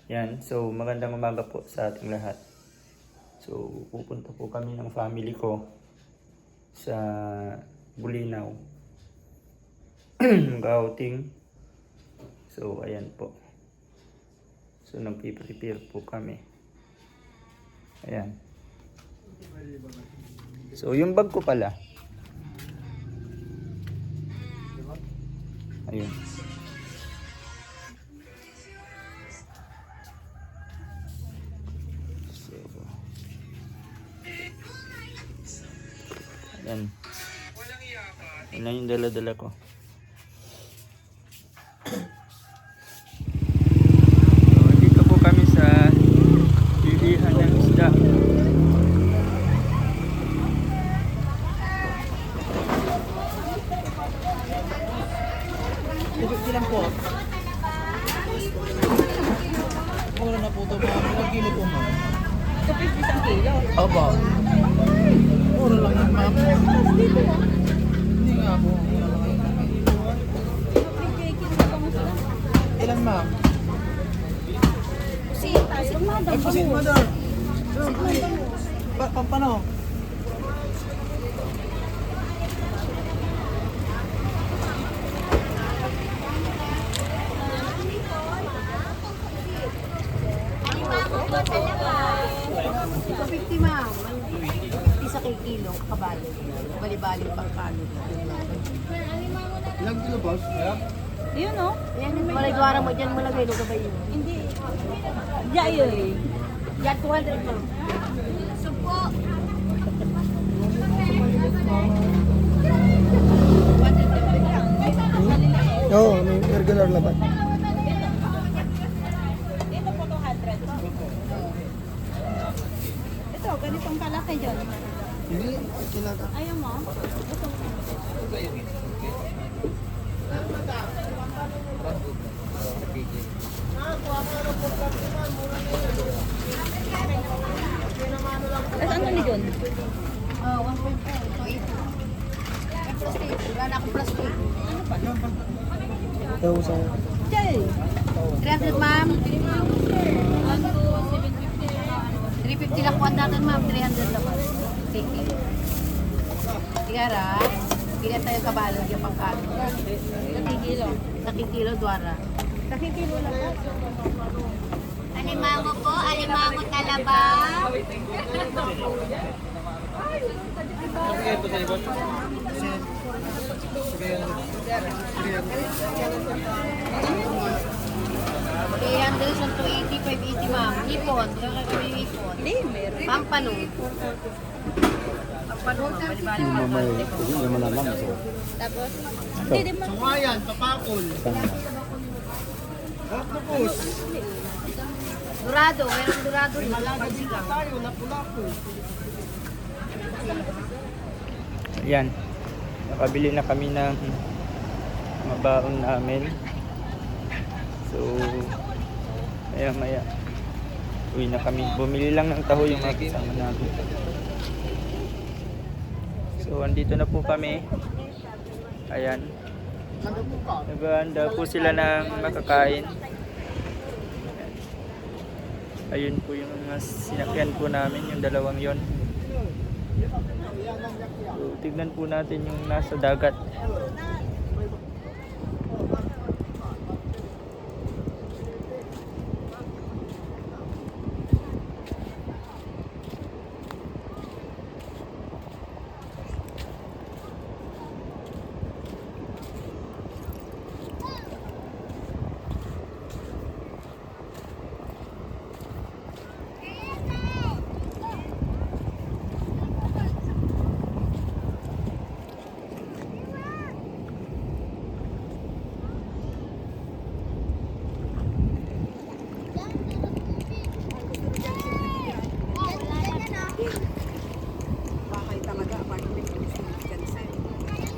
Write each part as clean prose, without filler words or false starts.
Yan, so magandang umaga po sa ating lahat. So pupunta po kami ng family ko sa Bulinaw. Mag-outing. So ayan po. So nagpiprepare po kami. Ayan. So yung bag ko pala. Ayun. So, ayan. Yan na yung dala-dala ko. So, dito po kami sa bilihan ng isda. Ilan po? Mura na po ito mga ilang kilo po ma'am? 250 isang kilo. Opo. Mura lang yan ma'am. Hindi nga po. Mura lang yan. Ilan ma'am? Pusit madam. Ay, pusit madam. Pampano? Isa kay kilo, kabalo. Bali-bali pang kalo. Ilang kilo boss? Yun o. Malagwara mo dyan, malagay no gabay yun. Hindi. Diyan yun. Yan 200 mo. Supo. Oo, may regular labat. Ito po 200. Ito, ganitong kalaki dyan. Hindi, sila ka. Ayaw mo? Ano ni John? 1.4. Plastic. Wala na akong plastic. Daw sa... Jay! 300, ma'am. 350 lang kuwan natin, ma'am. 300 lang. Sige. Tigara. Hindi tayo kabalo yung pangkano. Nakikilo. Nakikilo, dwara. Nakikilo lang po. Alimango po. Alimango talaba. Handles on 280, 580, ma'am. Hipon. Meron kami hipon. Hindi, meron. Pampano. Pampano, ma'am. Bali-bali pampano. Tapos, hindi din man. Sungayan, tapakol. Octopus. Dorado. Meron dorado. Malagad sila. Tayo, lapu-lapu. Ayan. Nakabili na kami ng mga baon namin. So, maya uwi na kami. Bumili lang ng taho yung mga kasama namin. So, andito na po kami. Ayan. Naghahanda po sila ng makakain. Ayun po yung mga sinakyan po namin, yung dalawang yon. So, tignan po natin yung nasa dagat.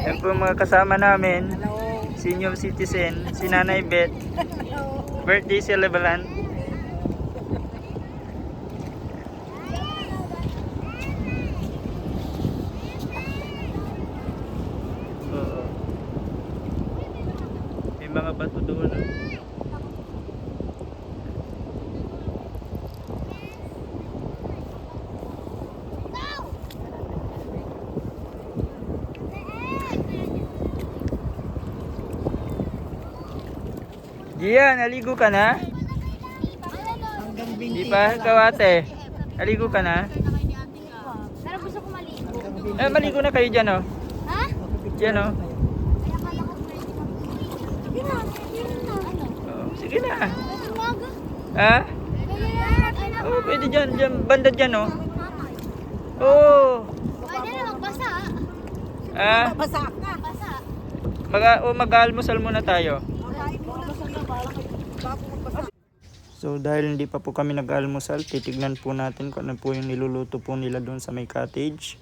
Yan po mga kasama namin. Senior citizen, si Nanay Beth. Birthday celebrant. Oo. May mga bato doon. Gian, naligo ka na? Di pa, kawate. Naligo ka na? Pero gusto ko maligo. Maligo na kayo dyan, oh. Ha? Dyan, oh. Kaya akala ko pwede ka. Sige na. Ano? Oh, sige na. Umaga. Ha? Pwede na. Oh, pwede dyan, dyan. Banda dyan, oh. Oh. Pwede na magbasa. Ah, Basa ka. Basa. mag-almusal muna tayo. So dahil hindi pa po kami nag-almusal, titignan po natin kung ano po yung niluluto po nila doon sa may cottage.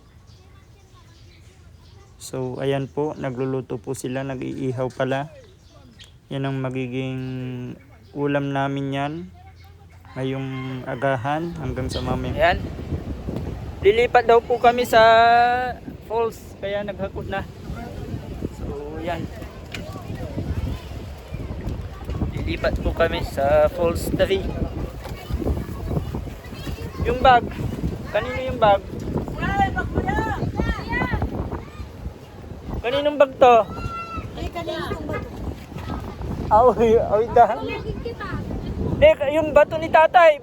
So ayan po, nagluluto po sila, nag-iihaw pala. Yan ang magiging ulam namin yan ngayong agahan hanggang sa mamaya. Ayan, lilipat daw po kami sa falls, kaya naghakot na. So yan, lilipat po kami sa Falls 3. Yung bag, kanino yung bag? Kaninong bag to? Awi dahan. Yung bato ni tatay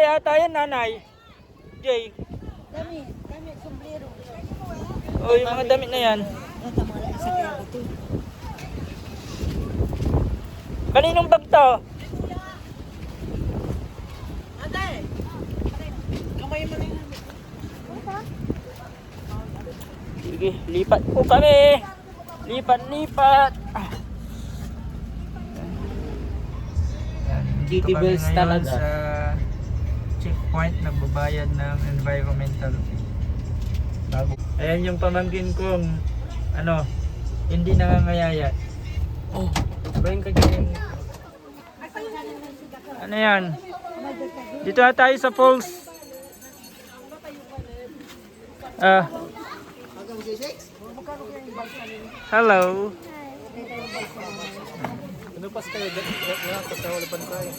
ata yan, nanay. Jay. Dami, sombrero. Oh, yung mga damit na yan. Kaninong bag to? Sige, lipat po kami. Lipat. Dito kami ngayon sa checkpoint, nagbabayad ng environmental fee. Ayan yung pamangkin kong hindi nangangayaya. Oh, bayin ka dyan. Ano yan? Dito na tayo sa falls. Hello. Ano pas kayo? Patawalapan tayo.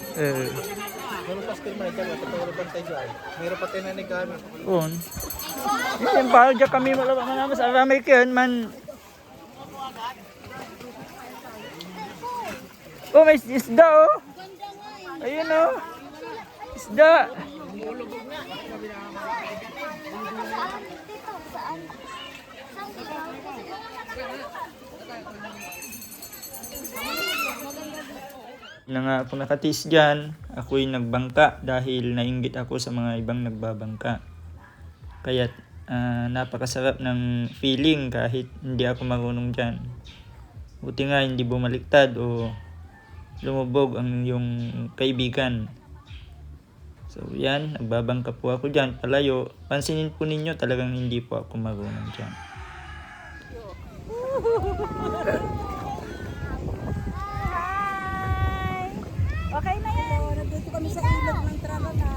Ano pas kayo man? Patawalapan tayo dyan. Mayroon pa tayo na nagano. On. Yung palo dyan kami malaman sa American man. Oh, may isda oh. Ayun oh. Isda. Na nga ako nakatis dyan, ako'y nagbangka dahil nainggit ako sa mga ibang nagbabangka. Kaya napakasarap ng feeling kahit hindi ako marunong dyan. Buti nga hindi bumaliktad o lumubog ang yung kaibigan. So yan, nagbabangka po ako dyan, palayo. Pansinin po ninyo, talagang hindi po ako marunong dyan. Okay na yan. Nandito kami sa ilog ng Trabana.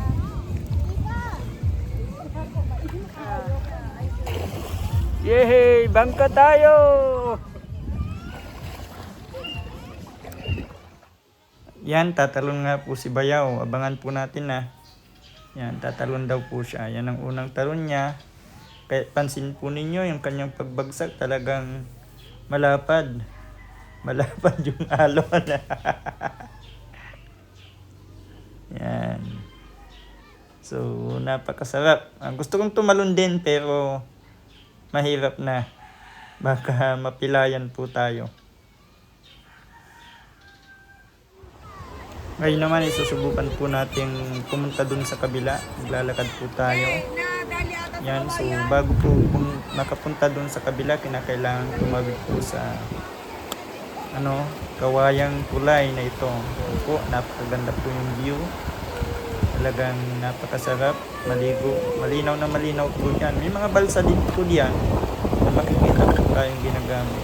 Yehey! Bangka tayo! Yan, tatalon nga po si Bayaw. Abangan po natin na. Yan, tatalon daw po siya. Yan ang unang talon niya. Kaya pansin po ninyo yung kanyang pagbagsak, talagang malapad. Malapad yung alon. Yan. So, napakasarap. Gusto kong tumalon din pero mahirap na. Baka mapilayan po tayo. Ngayon naman isusubukan po natin pumunta dun sa kabila. Maglalakad po tayo. Yan. So, bago po makapunta dun sa kabila, kinakailangan tumawid po sa kawayang kulay na ito. Po, napakaganda po yung view. Talagang napakasarap maligo. Malinaw na malinaw po yan. May mga balsa din po diyan na makikita po tayong ginagamit.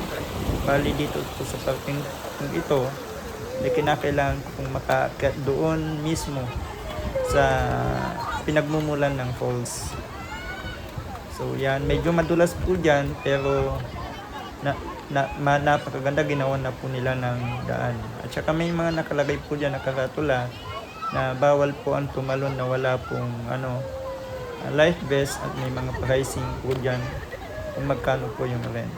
Bali dito po sa parking ito, may kinakailangan kung makaakyat doon mismo sa pinagmumulan ng falls. So yan, medyo madulas po dyan pero napakaganda, ginawa na po nila ng daan. At saka may mga nakalagay po dyan nakaratula na bawal po ang tumalon na wala pong life vest, at may mga pricing po dyan kung magkano po yung rent.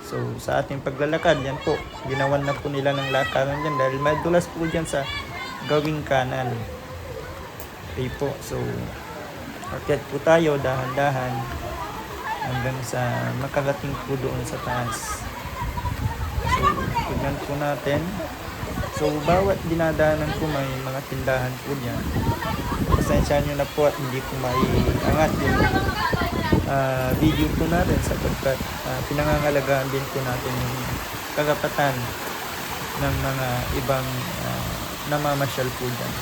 So sa ating paglalakad, yan po, ginawan na po nila ng lakaran dyan dahil madulas po dyan sa gawing kanan. Okay po, so akyat po tayo dahan-dahan hanggang sa makarating po doon sa taas. So tignan po natin. So bawat dinadaanan ko may mga tindahan po dyan. Pasensya nyo na po at hindi ko maiangat yung video po natin sapagkat pinangangalagaan din po natin yung karapatan ng mga ibang namamasyal po dyan.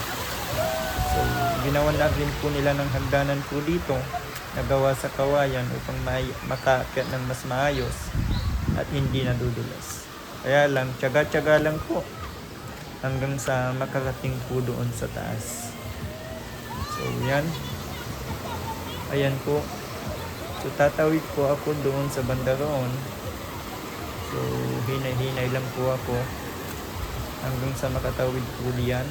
So ginawan na rin po nila ng hagdanan po dito na gawa sa kawayan upang makaakyat ng mas maayos at hindi nadudulas. Kaya lang, tiyaga-tiyaga lang po hanggang sa makarating po doon sa taas. So yan, ayan po. So tatawid po ako doon sa banda roon. So hinay-hinay lang po ako hanggang sa makatawid po diyan.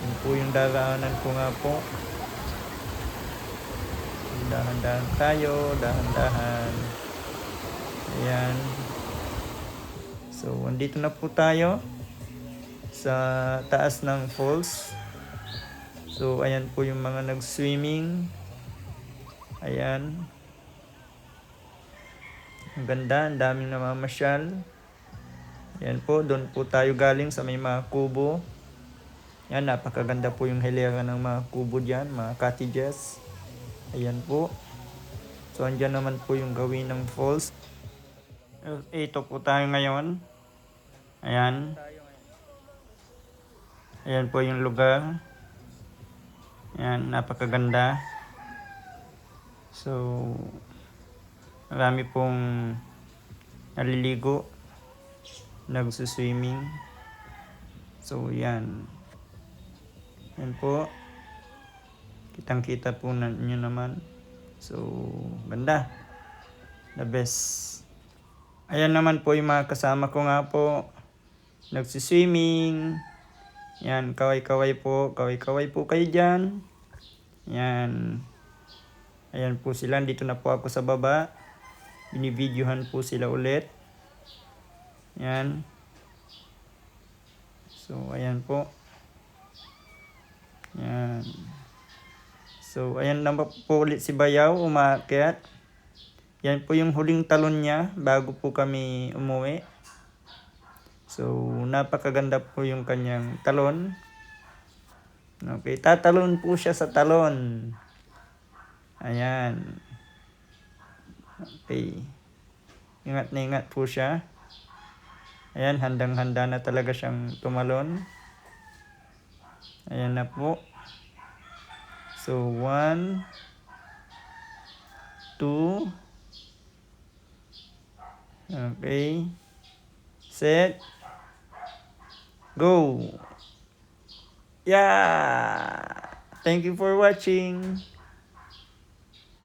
Yun po yung daraanan ko nga po. Dahan-dahan tayo, dahan-dahan. Ayan. So andito na po tayo sa taas ng falls. So ayan po yung mga nag-swimming. Ayan. Ang ganda, ang daming namamasyal. Ayan po, doon po tayo galing sa may mga kubo. Ayan, napakaganda po yung hilera ng mga kubo dyan, mga cottages. Ayan po. So andyan naman po yung gawin ng falls. Ito po tayo ngayon. Ayan. Ayan po yung lugar. Ayan, napakaganda. So, marami pong naliligo, nagsuswimming. So, yan. Yan po. Kitang-kita po nyo naman. So, ganda. The best. Ayan naman po yung mga kasama ko nga po. Nagsuswimming. Yan, kaway-kaway po. Kaway-kaway po kayo dyan. Yan. Ayan po sila. Dito na po ako sa baba. Binibidyohan po sila ulit. Yan. So, ayan po. Yan. So, ayan na po ulit si Bayaw. Umaakyat. Yan po yung huling talon niya bago po kami umuwi. So, napakaganda po yung kanyang talon. Okay, tatalon po siya sa talon. Ayan. Okay. Ingat na ingat po siya. Ayan, handang-handa na talaga siyang tumalon. Ayan na po. So, 1, 2. Okay. Set. Go. Yeah. Thank you for watching.